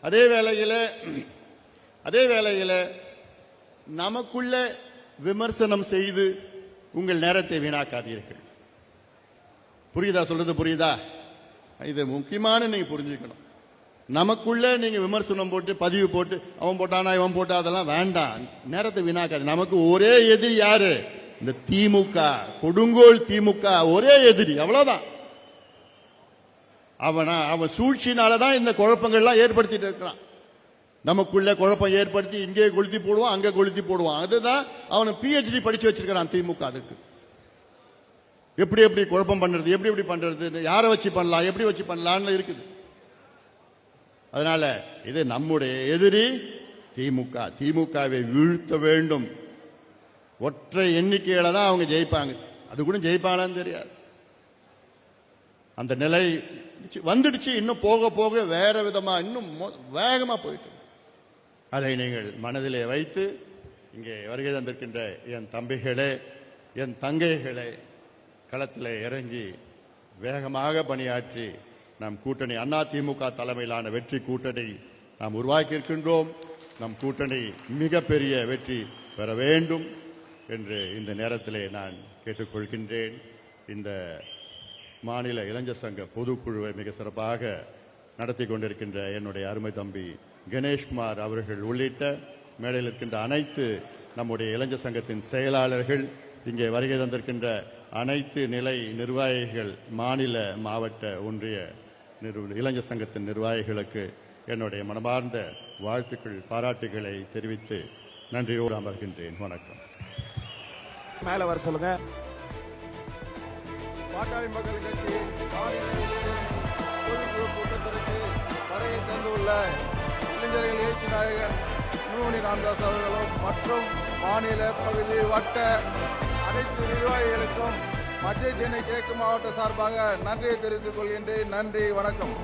அதே வேளையில் நமக்குள்ள விமர்சனம் செய்து உங்கள் நேரத்தை வீணாக்காதீர்கள். புரியுதா? சொல்றது புரியுதா? இது முக்கியமான நீங்க புரிஞ்சுக்கணும். நமக்குள்ள நீங்க விமர்சனம் போட்டு பதிவு போட்டு அவன் போட்டானா இவன் போட்டா அதெல்லாம் வேண்டாம். நேரத்தை வீணாக்காது. நமக்கு ஒரே எதிரி யாரு? இந்த திமுக, கொடுங்கோல் திமுக ஒரே எதிரி, அவ்வளவுதான். அவன் சூழ்ச்சினாலதான் இந்த குழப்பங்கள்லாம் ஏற்படுத்திட்டு இருக்கிறான். நமக்குள்ள குழப்பம் ஏற்படுத்தி இங்கே கொளுத்தி போடுவான், அங்க கொளுத்தி போடுவான். அதுதான் அவனை PhD படிச்சு வச்சிருக்கிறான் திமுக. அதுக்கு எப்படி குழப்பம் பண்றது, எப்படி பண்றது, யாரை வச்சு பண்ணலாம், எப்படி வச்சு பண்ணலாம்னு இருக்குது. அதனால இது நம்முடைய எதிரி திமுக. திமுகவை வீழ்த்த வேண்டும். ஒற்றை எண்ணிக்கையில தான் அவங்க ஜெயிப்பாங்க. அது கூட ஜெயிப்பாங்களான்னு தெரியாது. அந்த நிலை வந்துடுச்சு. இன்னும் போக போக வேற விதமா இன்னும் வேகமா போயிட்டு, அதை நீங்கள் மனதிலே வைத்து இங்கே வருகை தந்திருக்கின்ற என் தம்பிகளே, என் தங்கைகளே, களத்தில் இறங்கி வேகமாக பணியாற்றி நம் கூட்டணி அதிமுக தலைமையிலான வெற்றி கூட்டணி நாம் உருவாக்கி இருக்கின்றோம். நம் கூட்டணி மிகப்பெரிய வெற்றி பெற வேண்டும் என்று இந்த நேரத்திலே நான் கேட்டுக்கொள்கின்றேன். இந்த மாநில இளைஞர் சங்க பொதுக்குழுவை மிக சிறப்பாக நடத்தி கொண்டிருக்கின்ற என்னுடைய அருமை தம்பி கணேஷ்குமார் அவர்கள் உள்ளிட்ட மேடையில் இருக்கின்ற அனைத்து நம்முடைய இளைஞர் சங்கத்தின் செயலாளர்கள், இங்கே வருகை தந்திருக்கின்ற அனைத்து நிலை நிர்வாகிகள், மாநில மாவட்ட ஒன்றிய இளைஞர் சங்கத்தின் நிர்வாகிகளுக்கு என்னுடைய மனமார்ந்த வாழ்த்துக்கள், பாராட்டுகளை தெரிவித்து நன்றியோடு அமர்கின்றேன். வணக்கம். மேல வர சொல்லுங்க. பாட்டாளி மக்கள் கட்சியின் பொதுக்குழு கூட்டத்திற்கு வருகை தந்துள்ள இளைஞர்கள் எழுச்சி நாயகன் முனிமணி ராமதாஸ் அவர்களும் மற்றும் மாநில பகுதி வட்ட அனைத்து நிர்வாகிகளுக்கும் மத்திய சென்னை கிழக்கு மாவட்ட சார்பாக நன்றியை தெரிவித்துக் கொள்கின்றேன். நன்றி, வணக்கம்.